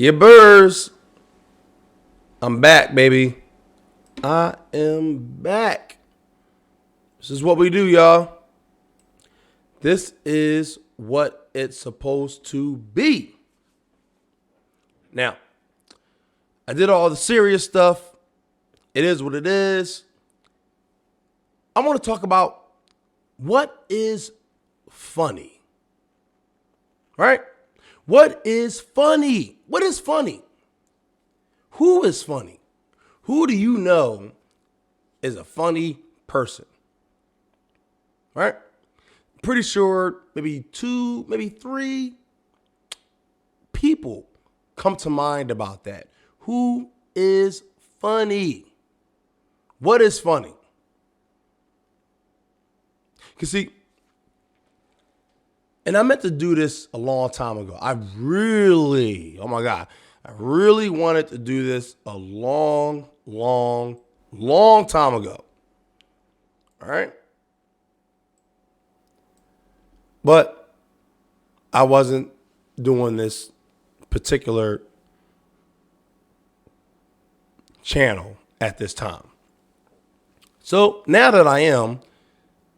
Yeah, burrs. I'm back, baby. I am back. This is what we do, y'all. This is what it's supposed to be. Now, I did all the serious stuff. It is what it is. I want to talk about what is funny. Right? What is funny? What is funny? Who is funny? Who do you know is a funny person? Right? Pretty sure maybe 2, maybe 3 people come to mind about that. Who is funny? What is funny? You see, and I meant to do this a long time ago. I really wanted to do this a long time ago. All right? But I wasn't doing this particular channel at this time. So now that I am,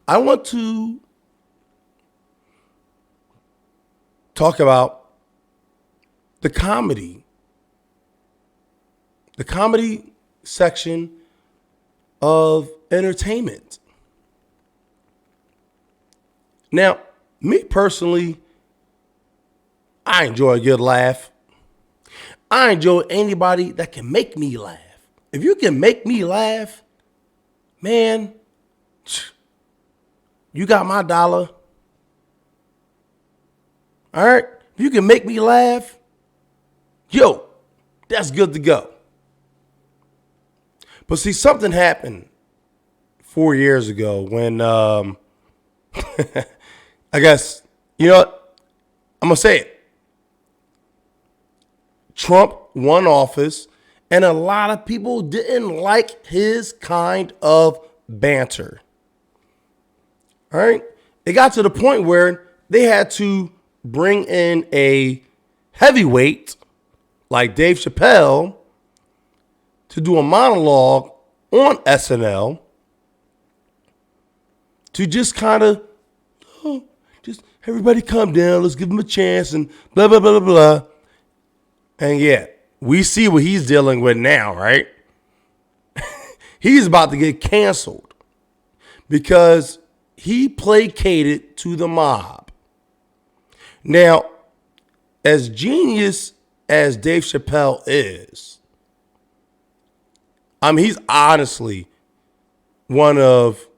I want to talk about the comedy section of entertainment. Now, me personally, I enjoy a good laugh. I enjoy anybody that can make me laugh. If you can make me laugh, man, you got my dollar. All right? If you can make me laugh, yo, that's good to go. But see, something happened 4 years ago when, I guess, you know what? I'm going to say it. Trump won office, and a lot of people didn't like his kind of banter. All right? It got to the point where they had to bring in a heavyweight like Dave Chappelle to do a monologue on SNL to just kind of, just everybody calm down, let's give him a chance and blah, blah, blah, blah, blah. And yeah, we see what he's dealing with now, right? He's about to get canceled because he placated to the mob. Now, as genius as Dave Chappelle is, he's honestly one of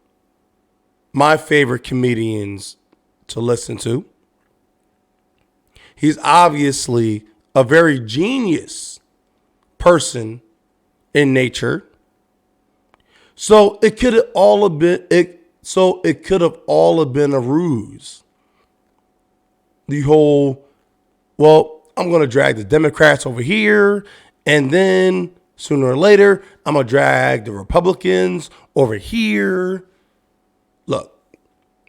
my favorite comedians to listen to. He's obviously a very genius person in nature. So it could have all been a ruse. The whole, well, I'm going to drag the Democrats over here, and then sooner or later, I'm going to drag the Republicans over here. Look,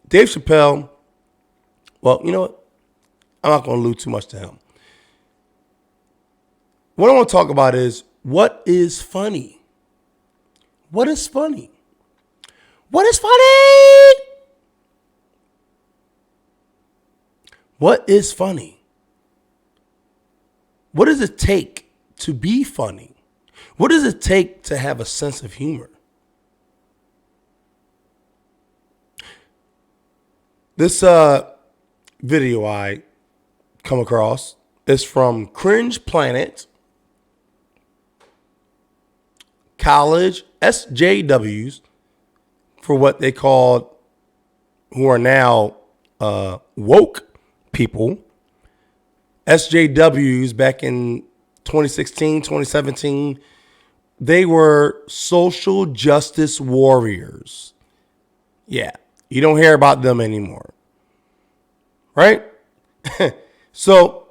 Dave Chappelle, well, you know what? I'm not going to allude too much to him. What I want to talk about is what is funny? What is funny? What is funny? What is funny? What does it take to be funny? What does it take to have a sense of humor? This video I come across is from Cringe Planet, college SJWs, for what they called, who are now woke people. SJWs back in 2016, 2017, they were social justice warriors. Yeah, you don't hear about them anymore. Right? So,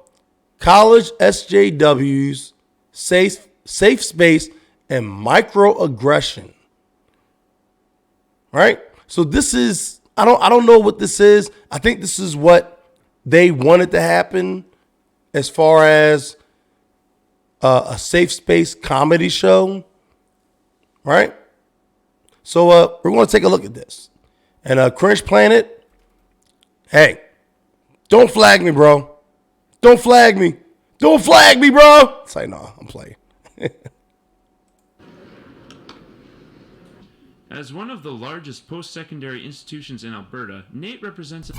college SJWs, safe space, and microaggression. Right? So this is, I don't know what this is. I think this is what they wanted to happen as far as a safe space comedy show, right? So we're going to take a look at this. And Cringe Planet, hey, don't flag me, bro. Don't flag me. Don't flag me, bro. It's like, no, I'm playing. As one of the largest post-secondary institutions in Alberta, NAIT represents...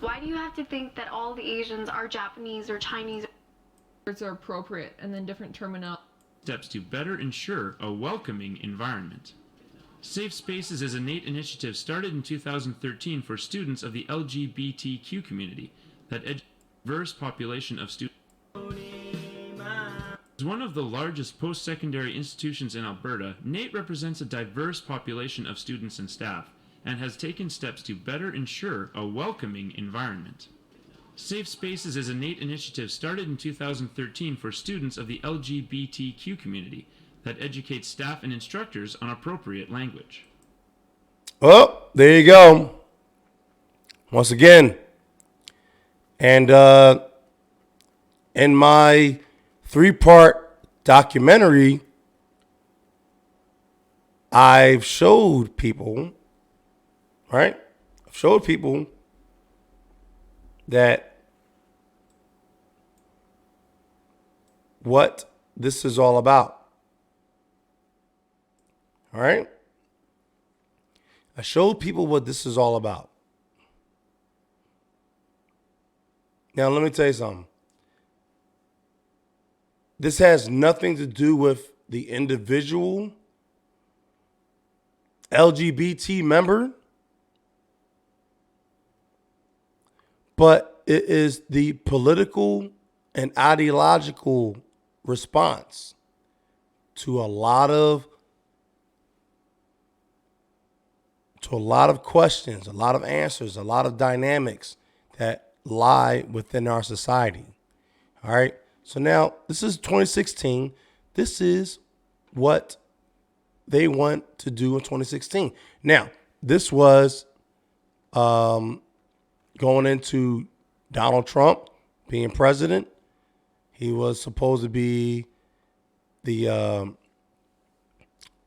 Why do you have to think that all the Asians are Japanese or Chinese? Words are appropriate, and then different terminology. Steps to better ensure a welcoming environment. Safe Spaces is a NAIT initiative started in 2013 for students of the LGBTQ community that educates a diverse population of students. As one of the largest post-secondary institutions in Alberta, NAIT represents a diverse population of students and staff, and has taken steps to better ensure a welcoming environment. Safe Spaces is a NAIT initiative started in 2013 for students of the LGBTQ community that educates staff and instructors on appropriate language. Oh, there you go. Once again. And in my 3-part documentary, I've showed people, right? I've showed people that what this is all about. All right? I showed people what this is all about. Now, let me tell you something. This has nothing to do with the individual LGBT member, but it is the political and ideological response to a lot of questions, a lot of answers, a lot of dynamics that lie within our society. All right. So now this is 2016. This is what they want to do in 2016. Now, this was going into Donald Trump being president. He was supposed to be the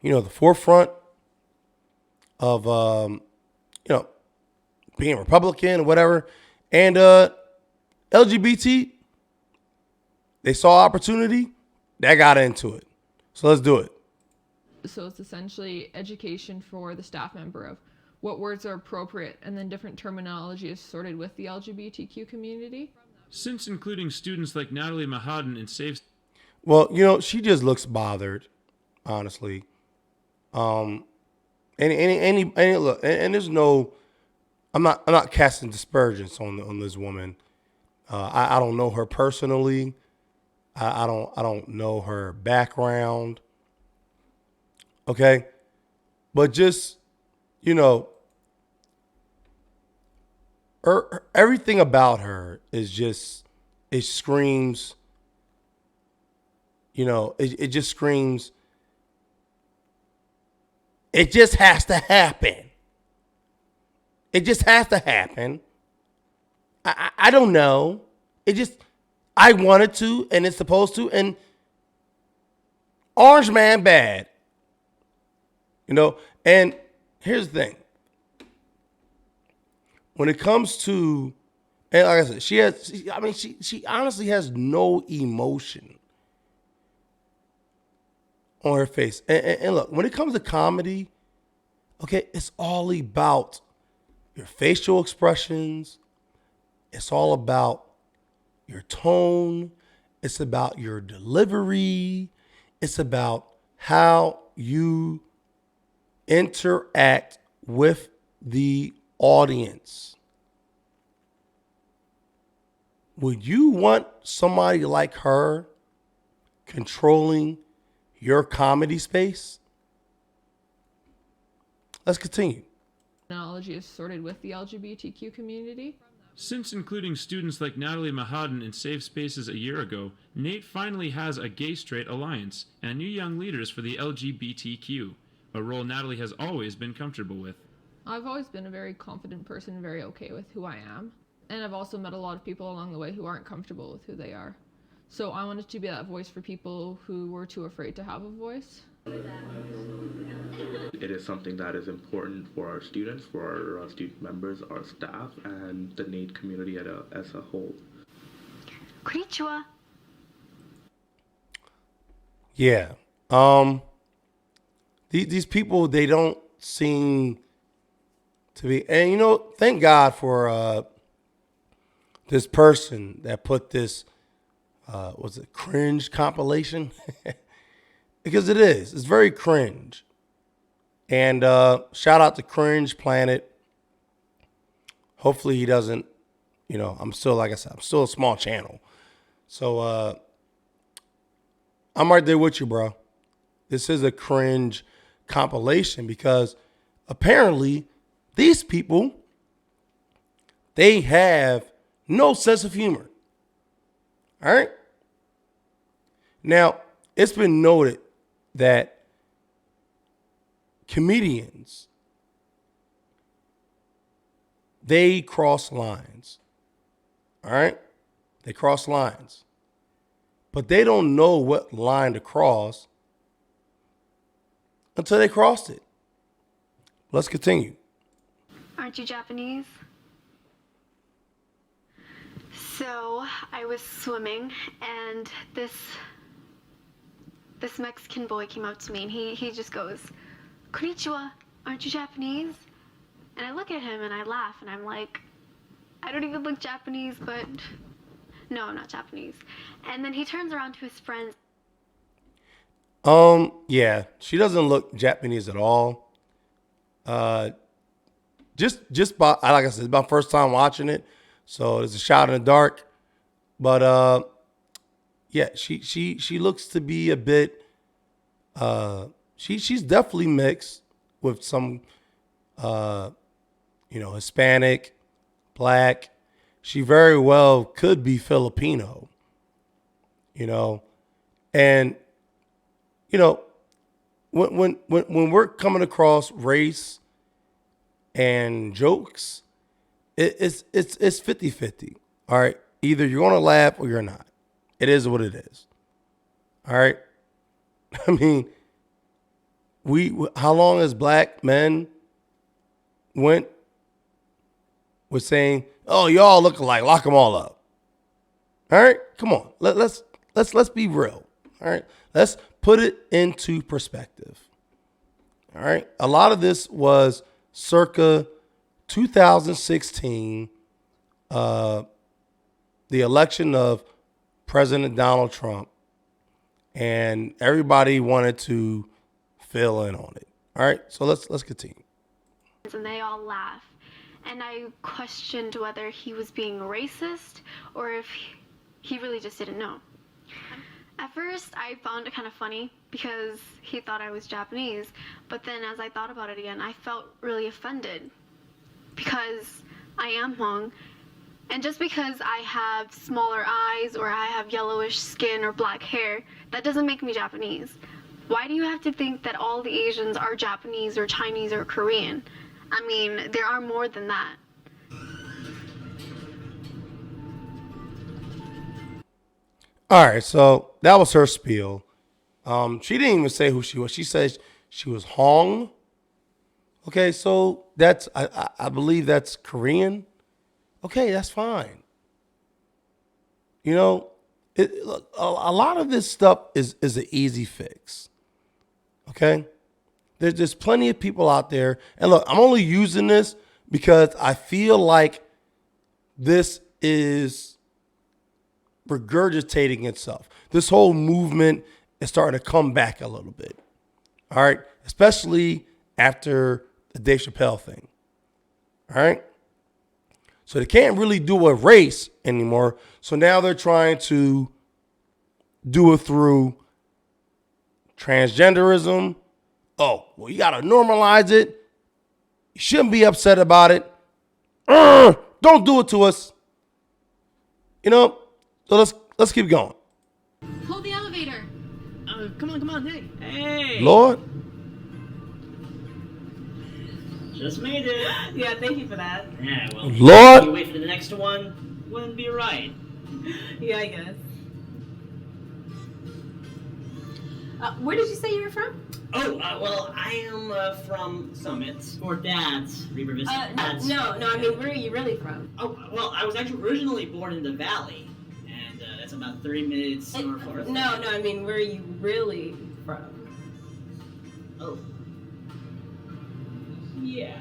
the forefront of being Republican or whatever. And LGBT, they saw opportunity, they got into it. So let's do it. So it's essentially education for the staff member of what words are appropriate, and then different terminology is sorted with the LGBTQ community. Since including students like Natalie Mahaden in Safe... Well, she just looks bothered, honestly. And look, and there's no, I'm not casting dispersions on this woman. I don't know her personally. I don't know her background. Okay, but just everything about her is just, it screams. It just screams. It just has to happen. It just has to happen. I don't know. I wanted to, and it's supposed to, and Orange Man bad. And here's the thing. When it comes to, and like I said, she honestly has no emotion on her face. And look, when it comes to comedy, okay, it's all about your facial expressions. It's all about your tone. It's about your delivery. It's about how you interact with the audience. Would you want somebody like her controlling your comedy space? Let's continue. Terminology is sorted with the LGBTQ community. Since including students like Natalie Mahaden in Safe Spaces a year ago, NAIT finally has a gay-straight alliance and new young leaders for the LGBTQ, a role Natalie has always been comfortable with. I've always been a very confident person, very okay with who I am. And I've also met a lot of people along the way who aren't comfortable with who they are. So I wanted to be that voice for people who were too afraid to have a voice. It is something that is important for our students, for our student members, our staff, and the NATE community as a whole. Konnichiwa. Yeah. These people, they don't seem to be, and thank God for this person that put this was it cringe compilation? Because it is. It's very cringe. And shout out to Cringe Planet. Hopefully he doesn't, I'm still, like I said, I'm still a small channel. So I'm right there with you, bro. This is a cringe compilation because apparently these people, they have no sense of humor. All right? Now, it's been noted that comedians, they cross lines. All right? They cross lines. But they don't know what line to cross until they crossed it. Let's continue. Aren't you Japanese? So I was swimming and this Mexican boy came up to me and he just goes, "Konnichiwa, aren't you Japanese?" And I look at him and I laugh and I'm like, I don't even look Japanese, but no, I'm not Japanese. And then he turns around to his friends. Yeah, she doesn't look Japanese at all. Just by, like I said, it's my first time watching it, so it's a shot in the dark. But yeah, she looks to be a bit. She's definitely mixed with some, Hispanic, black. She very well could be Filipino. And when we're coming across race and jokes, it's 50-50. All right. Either you're going to laugh or you're not. It is what it is. All right. I mean, how long as black men went with saying, "Oh, y'all look alike, lock them all up." All right. Come on. Let's be real. All right. Let's put it into perspective. All right. A lot of this was circa 2016, the election of President Donald Trump, and everybody wanted to fill in on it. All right. So let's continue. And they all laugh. And I questioned whether he was being racist or if he really just didn't know. At first, I found it kind of funny because he thought I was Japanese, but then as I thought about it again, I felt really offended because I am Hmong, and just because I have smaller eyes or I have yellowish skin or black hair, that doesn't make me Japanese. Why do you have to think that all the Asians are Japanese or Chinese or Korean? I mean, there are more than that. All right, so that was her spiel. She didn't even say who she was. She said she was Hong. Okay, so that's I believe that's Korean. Okay, that's fine. Look, a lot of this stuff is an easy fix. Okay, there's plenty of people out there, and look, I'm only using this because I feel like this is regurgitating itself. This whole movement is starting to come back a little bit. All right. Especially after the Dave Chappelle thing. All right. So they can't really do a race anymore. So now they're trying to do it through transgenderism. Oh, well, you got to normalize it. You shouldn't be upset about it. Don't do it to us. So let's keep going. Hold the elevator. Come on, hey. Lord. Just made it. Yeah, thank you for that. Yeah, well, Lord. if you wait for the next one, wouldn't be right. Yeah, I guess. Yeah, well, you wait for the next one, wouldn't be right. Yeah, I guess. Where did you say you were from? Oh, well, I am from Summit. Or Dad's, River Vista. Dad's. No, I mean, where are you really from? Oh, well, I was actually originally born in the valley. And that's about 30 minutes north. No, I mean, where are you really from? Oh. Yeah.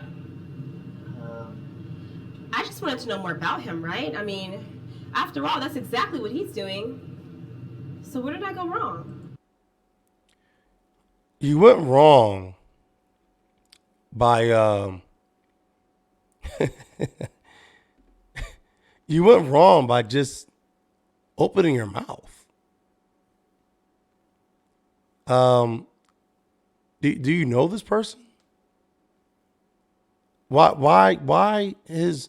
I just wanted to know more about him, right? I mean, after all, that's exactly what he's doing. So where did I go wrong? You went wrong by you went wrong by just opening your mouth. Do you know this person? Why his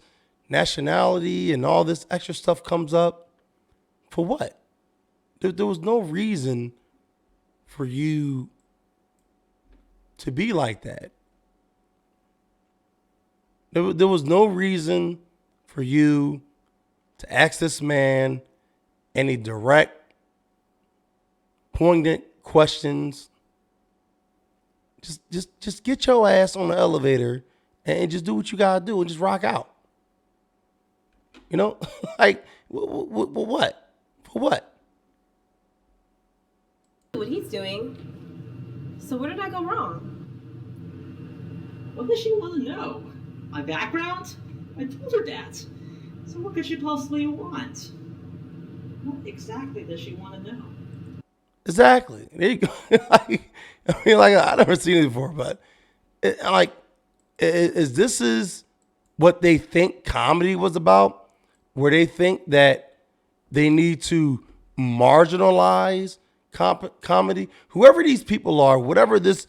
nationality and all this extra stuff comes up? For what? There was no reason for you to be like that. There was no reason for you to ask this man any direct, poignant questions. Just get your ass on the elevator and just do what you gotta do and just rock out. You know, like what? For what? What he's doing. So where did I go wrong? What does she want to know? My background? I told her that. So what could she possibly want? What exactly does she want to know? Exactly. There you go. I've never seen it before, but is what they think comedy was about? Where they think that they need to marginalize comedy? Whoever these people are, whatever this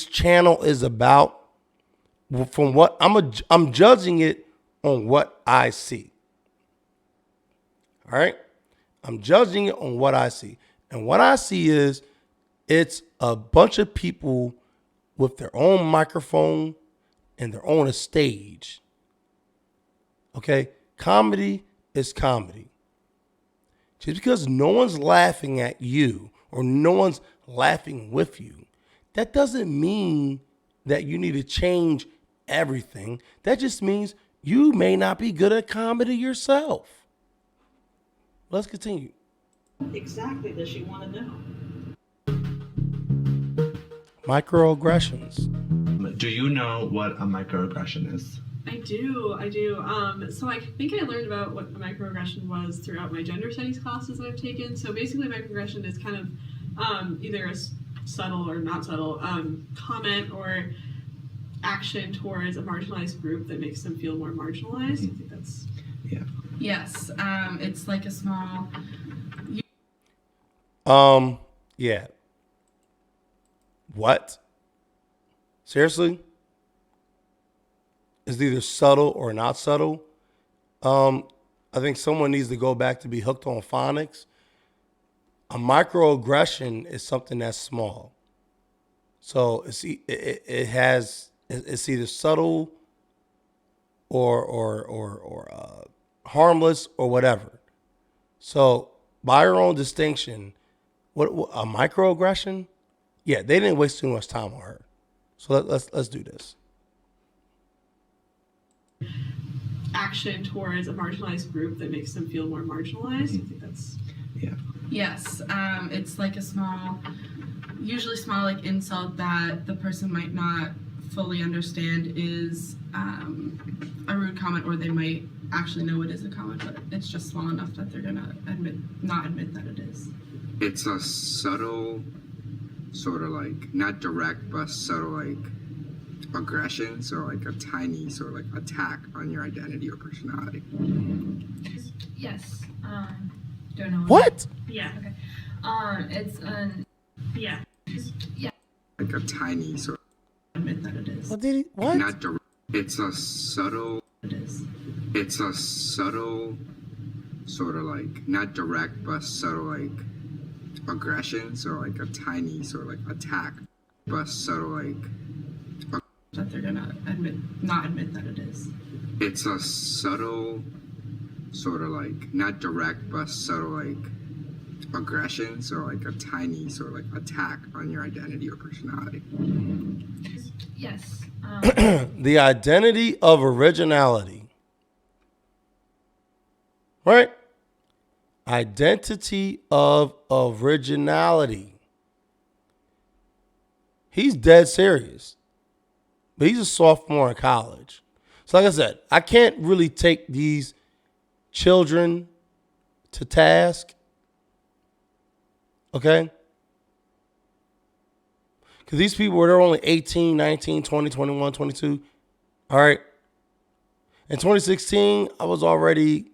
channel is about, from what I'm judging it on what I see. All right? I'm judging it on what I see. And what I see is it's a bunch of people with their own microphone and their own stage. Okay? Comedy is comedy. Just because no one's laughing at you or no one's laughing with you, that doesn't mean that you need to change everything. That just means you may not be good at comedy yourself. Let's continue. What exactly does she want to know? Microaggressions. Do you know what a microaggression is? I do. So I think I learned about what a microaggression was throughout my gender studies classes that I've taken. So basically, microaggression is kind of either a subtle or not subtle comment or action towards a marginalized group that makes them feel more marginalized. I think that's... Yeah. Yes. It's like a small... Yeah. What? Seriously? It's either subtle or not subtle. I think someone needs to go back to be hooked on phonics. A microaggression is something that's small. So it's either subtle or harmless or whatever. So by your own distinction, what a microaggression? Yeah, they didn't waste too much time on her. So let's do this. Action towards a marginalized group that makes them feel more marginalized. I think that's... Yeah. Yes. It's like a small, usually small, like insult that the person might not fully understand is a rude comment, or they might actually know it is a comment, but it's just small enough that they're gonna not admit that it is. It's a subtle, sort of like, not direct, but subtle, like, aggression, so like a tiny sort of like attack on your identity or personality. Yes. Don't know. What? Yeah. Okay. It's an. Yeah. Yeah. Like a tiny sort of. Admit that it is. What did he? What? Not direct. It's a subtle. It is. It's a subtle, sort of like, not direct, but subtle, like aggression, so like a tiny sort of like attack, but subtle, like. That they're gonna not admit that it is. It's a subtle, sort of like, not direct, but subtle, like aggressions or like a tiny sort of like attack on your identity or personality. Yes. The identity of originality. Right? Identity of originality. He's dead serious. But he's a sophomore in college. So like I said, I can't really take these children to task. Okay? Because these people, they're only 18, 19, 20, 21, 22. All right? In 2016, I was already,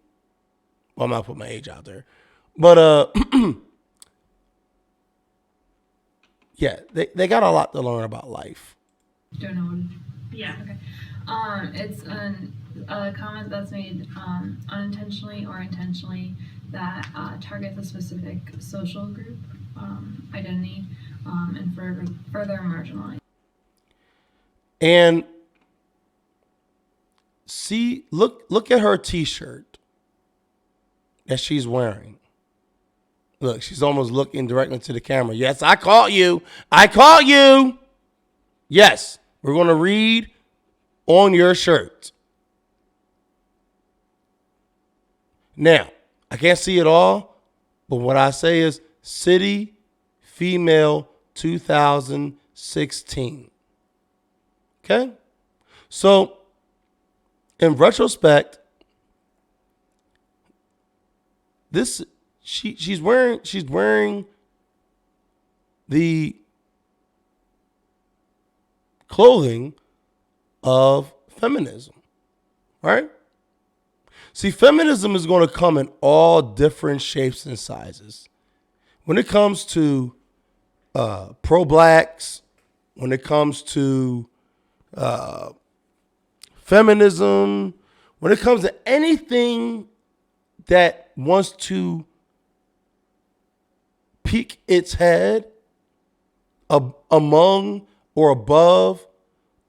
well, I'm not putting my age out there. But, yeah, they got a lot to learn about life. Don't know what. Yeah. Okay. It's a comment that's made unintentionally or intentionally that targets a specific social group, identity, and further marginalized. And see, look at her T-shirt that she's wearing. Look, she's almost looking directly to the camera. Yes, I caught you. I caught you. Yes, we're going to read on your shirt. Now, I can't see it all, but what I say is City Female 2016. Okay? So, in retrospect, this she's wearing the clothing of feminism, right? See, feminism is going to come in all different shapes and sizes. When it comes to pro-blacks, when it comes to feminism, when it comes to anything that wants to peek its head among or above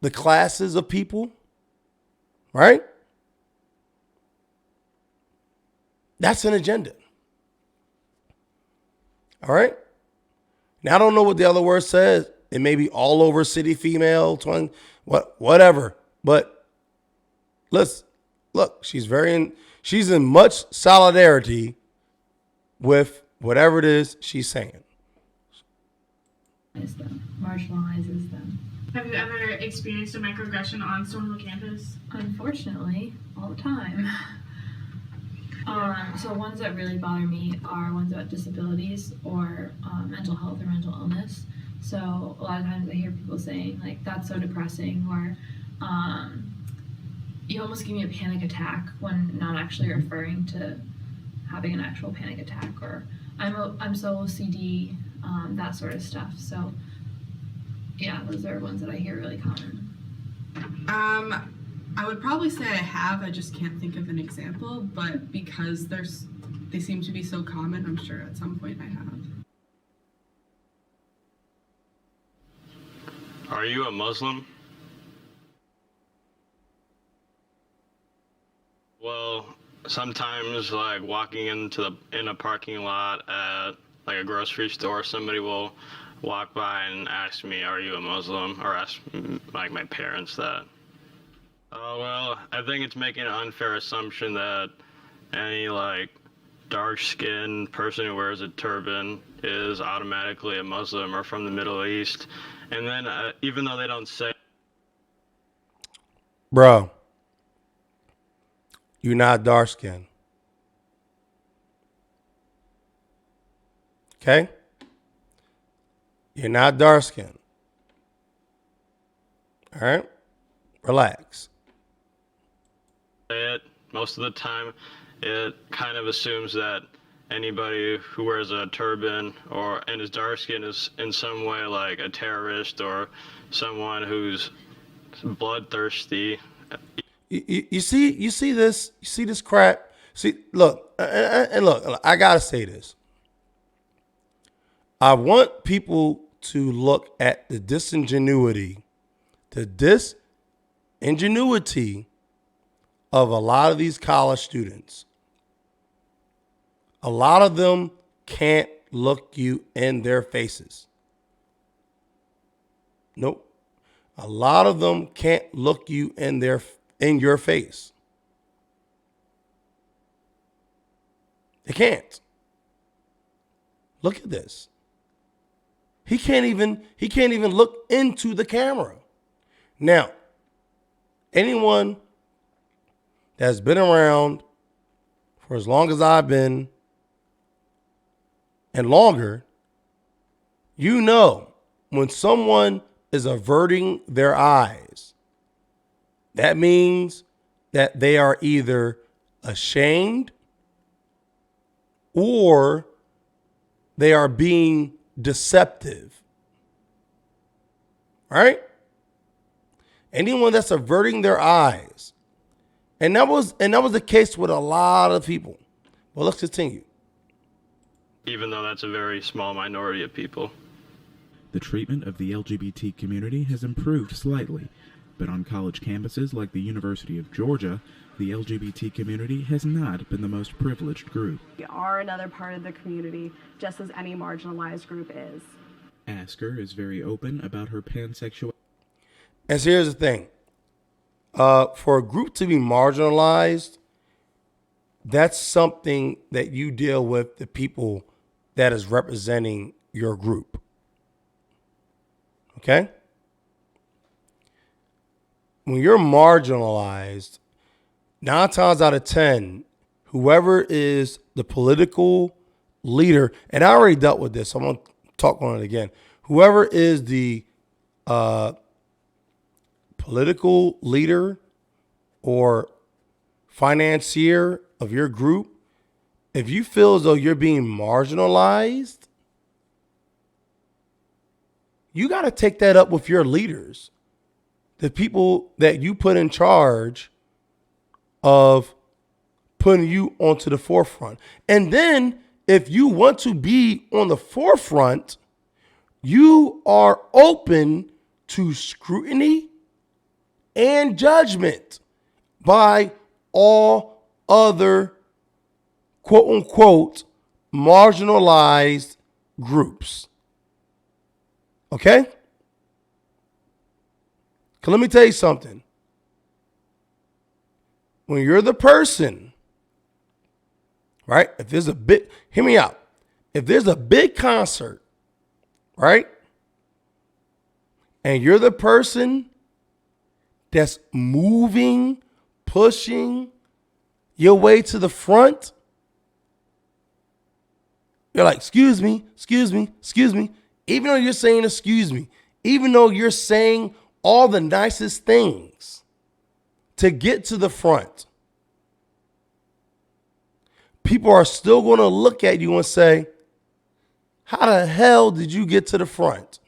the classes of people, right? That's an agenda. All right? Now, I don't know what the other word says. It may be all over City Female, whatever. But look, she's in much solidarity with whatever it is she's saying. Marginalizes them. Have you ever experienced a microaggression on Stonehill campus? Unfortunately, all the time. So ones that really bother me are ones about disabilities or mental health or mental illness. So a lot of times I hear people saying like, that's so depressing, or you almost give me a panic attack, when not actually referring to having an actual panic attack, or I'm so OCD, that sort of stuff. So yeah, those are ones that I hear really common. I would probably say I have. I just can't think of an example, but because they seem to be so common, I'm sure at some point I have. Are you a Muslim? Well, sometimes like walking in a parking lot at like a grocery store, somebody will walk by and ask me, "Are you a Muslim?" or ask like my parents that. Oh, well, I think it's making an unfair assumption that any like dark-skinned person who wears a turban is automatically a Muslim or from the Middle East. And then even though they don't say, Bro, you're not dark-skinned. Okay? You're not dark-skinned. All right? Relax. it, most of the time it kind of assumes that anybody who wears a turban and is dark skinned is in some way like a terrorist or someone who's bloodthirsty. You see this crap. See, look, and look, I gotta say this. I want people to look at the disingenuity of a lot of these college students. A lot of them can't look you in their faces. Nope. A lot of them can't look you in your face. They can't. Look at this. He can't even look into the camera. Now, anyone that's been around for as long as I've been and longer, you know when someone is averting their eyes, that means that they are either ashamed or they are being deceptive. Right? Anyone that's averting their eyes. And that was the case with a lot of people. Well, let's continue. Even though that's a very small minority of people. The treatment of the LGBT community has improved slightly, but on college campuses like the University of Georgia, the LGBT community has not been the most privileged group. We are another part of the community, just as any marginalized group is. Asker is very open about her pansexuality. And so here's the thing. For a group to be marginalized, that's something that you deal with the people that is representing your group. Okay? When you're marginalized, 9 times out of 10, whoever is the political leader, and I already dealt with this, so I'm going to talk on it again. Whoever is the political leader or financier of your group, if you feel as though you're being marginalized, you got to take that up with your leaders, the people that you put in charge of putting you onto the forefront. And then if you want to be on the forefront, you are open to scrutiny and judgment by all other quote unquote marginalized groups. Okay? 'Cause let me tell you something. When you're the person, right? If there's a big, hear me out. If there's a big concert, right? And you're the person that's moving, pushing your way to the front, you're like, excuse me, excuse me, excuse me. Even though you're saying excuse me, even though you're saying all the nicest things to get to the front, people are still going to look at you and say, how the hell did you get to the front?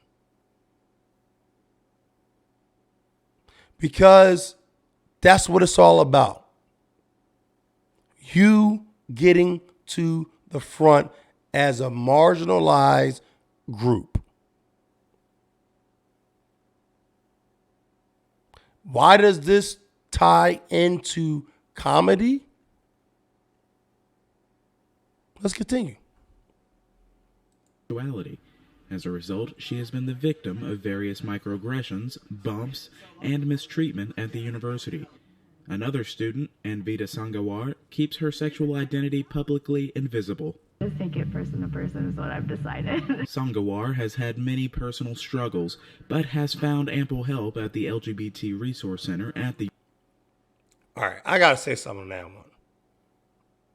Because that's what it's all about. You getting to the front as a marginalized group. Why does this tie into comedy? Let's continue. As a result, she has been the victim of various microaggressions, bumps, and mistreatment at the university. Another student, Anvita Sangawar, keeps her sexual identity publicly invisible. Just take it person to person is what I've decided. Sangawar has had many personal struggles, but has found ample help at the LGBT Resource Center at the... All right, I got to say something now.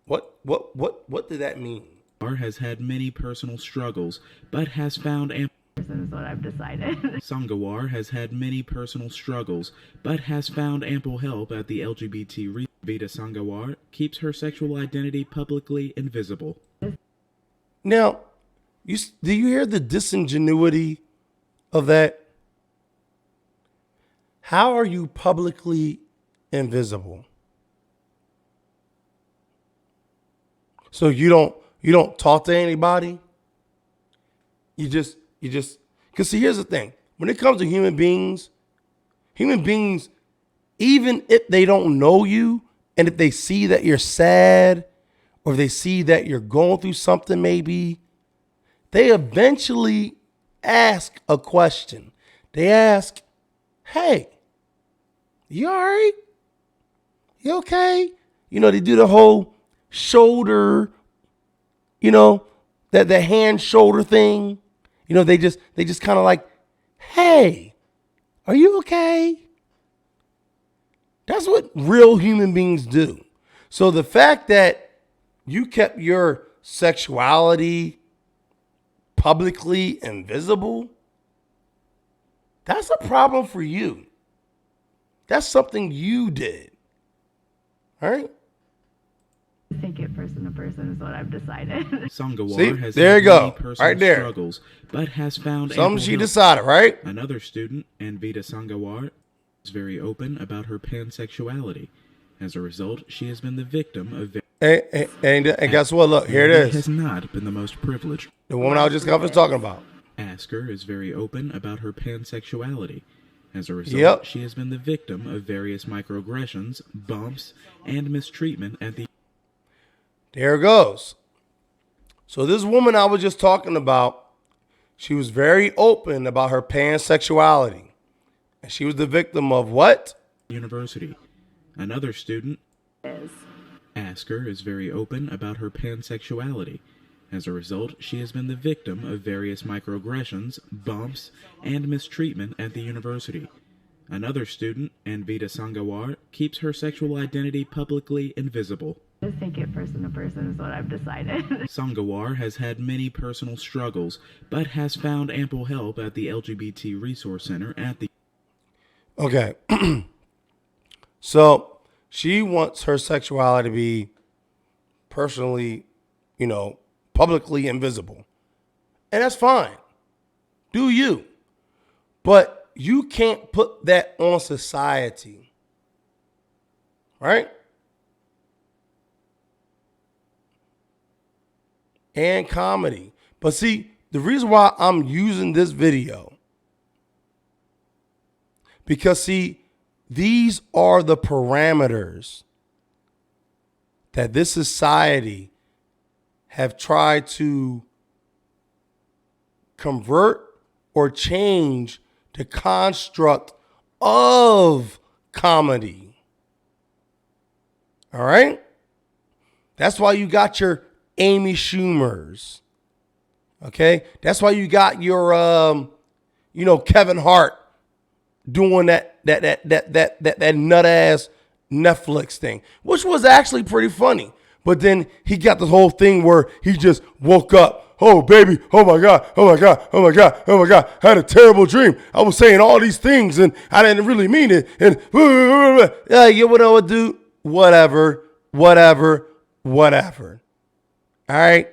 What did that mean? Has had many personal struggles, but has found ample... Is what I've decided. Sangawar has had many personal struggles, but has found ample help at the LGBT Vita Sangawar keeps her sexual identity publicly invisible. Now, do you hear the disingenuity of that? How are you publicly invisible? So you don't talk to anybody? You just, because see, here's the thing. When it comes to human beings, even if they don't know you, and if they see that you're sad, or they see that you're going through something maybe, they eventually ask a question. They ask, hey, you all right? You okay? You know, they do the whole shoulder, you know, that the hand shoulder thing. You know, they just kind of like, hey, are you okay? That's what real human beings do. So the fact that you kept your sexuality publicly invisible, that's a problem for you. That's something you did. All right? Take it person to person is what I've decided. Sangawar has there had you go. many personal Right there. struggles, but has found Something ample she help. decided, right? Another student, Anvita Sangawar, is very open about her pansexuality. As a result, she has been the victim of... And guess what? Look, here it Anvita is. has not been the most privileged. The woman I was just talking about. Asker is very open about her pansexuality. As a result, she has been the victim of various microaggressions, bumps, and mistreatment at the... There it goes. So this woman I was just talking about, she was very open about her pansexuality. And she was the victim of what? University. Another student, Asker, is very open about her pansexuality. As a result, she has been the victim of various microaggressions, bumps, and mistreatment at the university. Another student, Anvita Sangawar, keeps her sexual identity publicly invisible. Just take it person to person is what I've decided. Sangawar has had many personal struggles, but has found ample help at the LGBT Resource Center at the... Okay. So she wants her sexuality to be personally, you know, publicly invisible. And that's fine. Do you. But you can't put that on society. Right? And comedy. But see, the reason why I'm using this video, because see, these are the parameters that this society have tried to convert or change the construct of comedy. All right? That's why you got your Amy Schumers. Okay? That's why you got your Kevin Hart doing that nut ass Netflix thing, which was actually pretty funny. But then he got the whole thing where he just woke up. Oh, baby. Oh, my God. Oh, my God. Oh, my God. Oh, my God. I had a terrible dream. I was saying all these things and I didn't really mean it. And you know what, dude? Whatever. All right?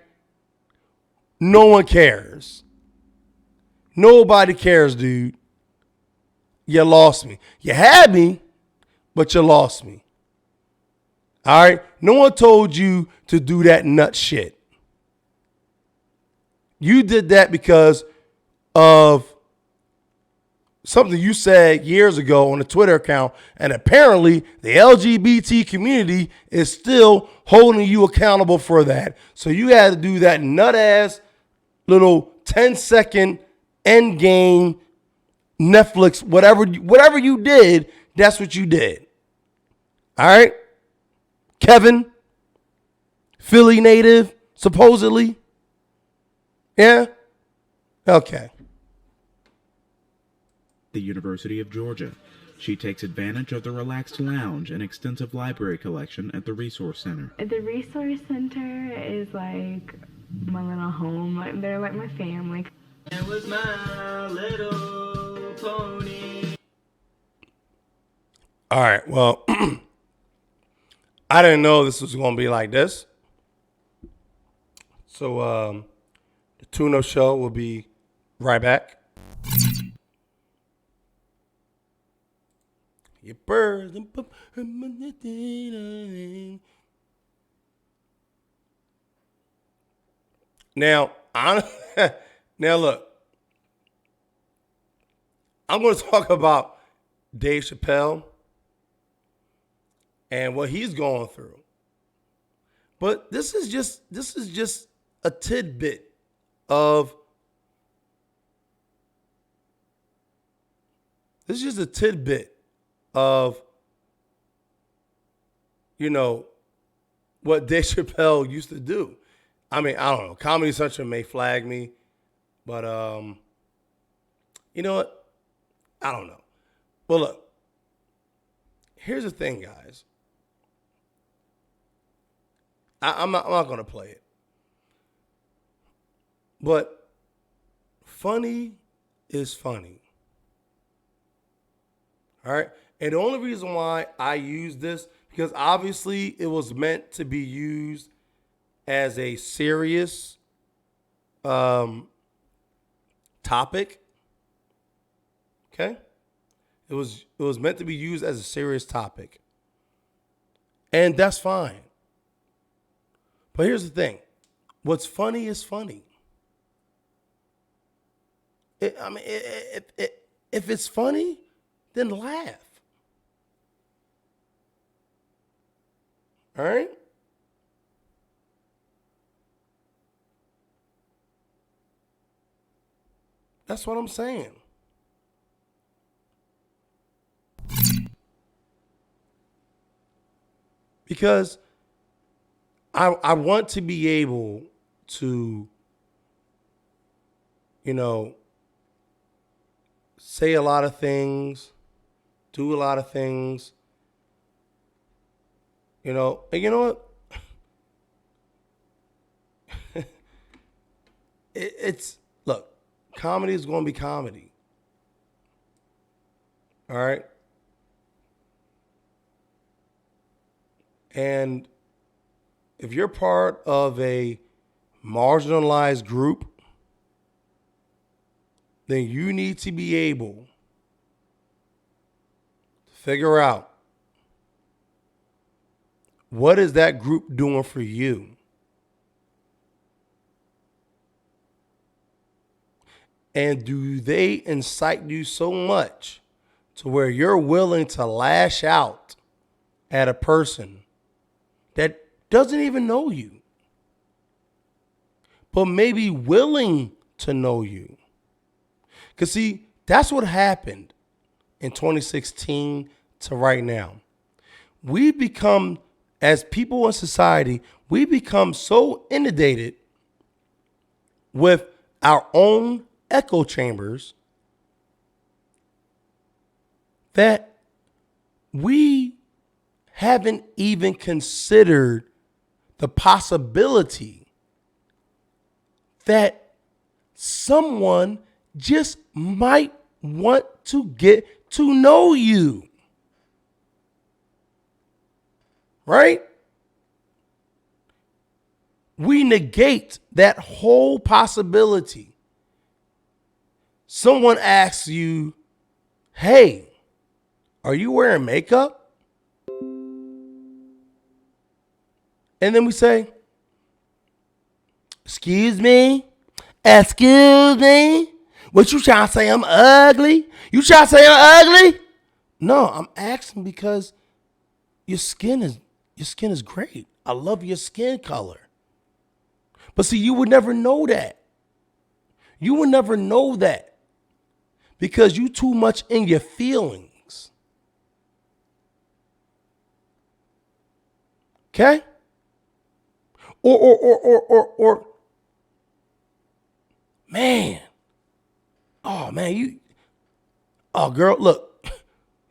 No one cares. Nobody cares, dude. You lost me. You had me, but you lost me. All right? No one told you to do that nut shit. You did that because of something you said years ago on a Twitter account, and apparently the LGBT community is still holding you accountable for that. So you had to do that nut-ass little 10-second end game Netflix, whatever you did, that's what you did. All right? Kevin, Philly native, supposedly. Yeah? Okay. The University of Georgia. She takes advantage of the relaxed lounge and extensive library collection at the Resource Center. The Resource Center is like my little home. Like, they're like my family. It was My Little Pony. All right, well, I didn't know this was going to be like this. So the Tune-Up Show will be right back. Your birds and now look, I'm going to talk about Dave Chappelle and what he's going through. But this is just a tidbit of what Dave Chappelle used to do. I mean, I don't know. Comedy Central may flag me, but you know what? I don't know. Well, look, here's the thing, guys. I'm not going to play it. But funny is funny. All right? And the only reason why I use this, because obviously it was meant to be used as a serious topic. Okay? It was meant to be used as a serious topic. And that's fine. But here's the thing. What's funny is funny. If it's funny, then laugh. All right? That's what I'm saying. Because I want to be able to, say a lot of things, do a lot of things, and you know what? Look, comedy is going to be comedy. All right? And if you're part of a marginalized group, then you need to be able to figure out what is that group doing for you. And do they incite you so much to where you're willing to lash out at a person that doesn't even know you, but maybe willing to know you? Because see, that's what happened in 2016 to right now. We become, as people in society, we become so inundated with our own echo chambers that we haven't even considered the possibility that someone just might want to get to know you. Right? We negate that whole possibility. Someone asks you, hey, are you wearing makeup? And then we say, excuse me? Excuse me? What you trying to say? I'm ugly? You trying to say I'm ugly? No, I'm asking because your skin is great. I love your skin color. But see, you would never know that. You would never know that because you too much in your feelings. Okay? Or man. Oh man, girl, look,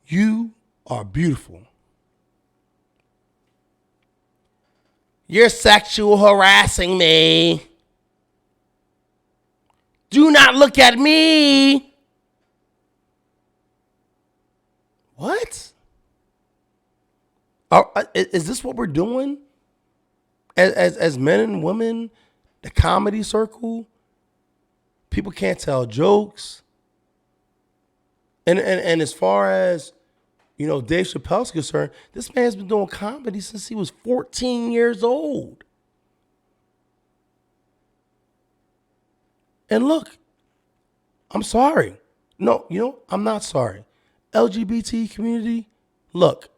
you are beautiful. You're sexual harassing me. Do not look at me. What? Is this what we're doing? As men and women, the comedy circle, people can't tell jokes. And as far as, Dave Chappelle's concerned, this man's been doing comedy since he was 14 years old. And look, I'm sorry. No, I'm not sorry. LGBT community, look.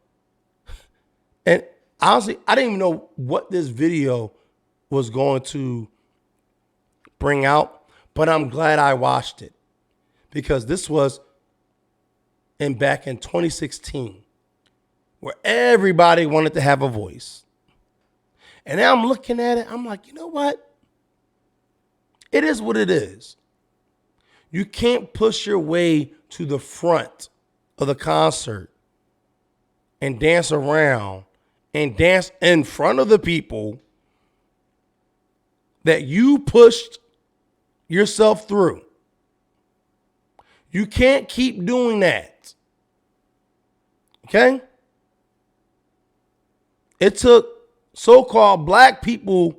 And honestly, I didn't even know what this video was going to bring out, but I'm glad I watched it because this was back in 2016 where everybody wanted to have a voice. And now I'm looking at it, I'm like, you know what? It is what it is. You can't push your way to the front of the concert and dance around and dance in front of the people that you pushed yourself through. You can't keep doing that. Okay? It took so-called black people,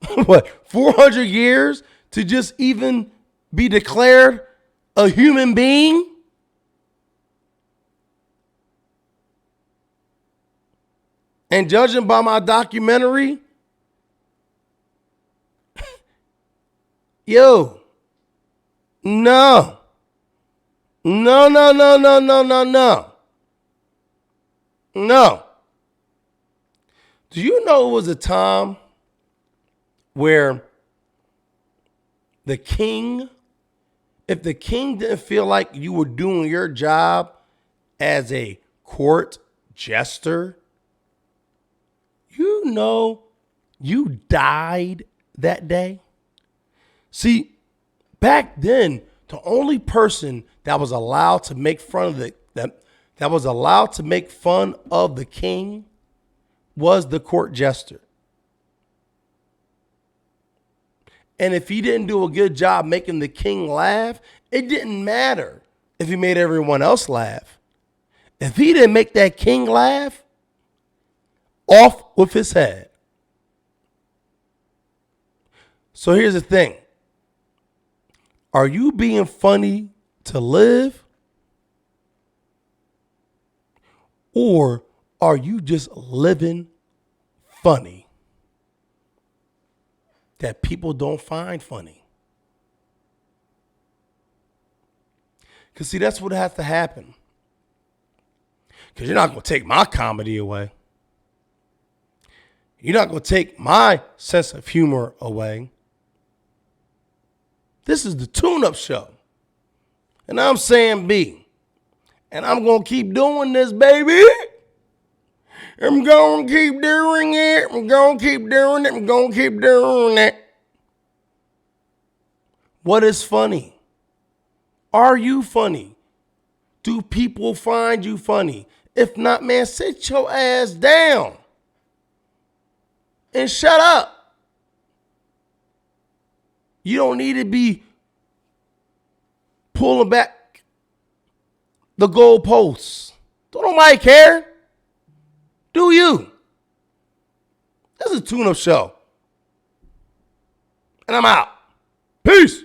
400 years to just even be declared a human being? And judging by my documentary, yo, no. No, no, no, no, no, no, no. No. Do you know it was a time where the king, if the king didn't feel like you were doing your job as a court jester, you know you died that day? See, back then, the only person that was allowed to make fun of that was allowed to make fun of the king was the court jester. And if he didn't do a good job making the king laugh, it didn't matter if he made everyone else laugh. If he didn't make that king laugh, off with his head. So here's the thing. Are you being funny to live? Or are you just living funny that people don't find funny? Because see, that's what has to happen. Because you're not going to take my comedy away. You're not going to take my sense of humor away. This is the tune-up show. And I'm saying B. And I'm going to keep doing this, baby. I'm going to keep doing it. I'm going to keep doing it. I'm going to keep doing it. What is funny? Are you funny? Do people find you funny? If not, man, sit your ass down and shut up. You don't need to be pulling back the goalposts. Don't nobody care. Do you? This is a tune-up show. And I'm out. Peace.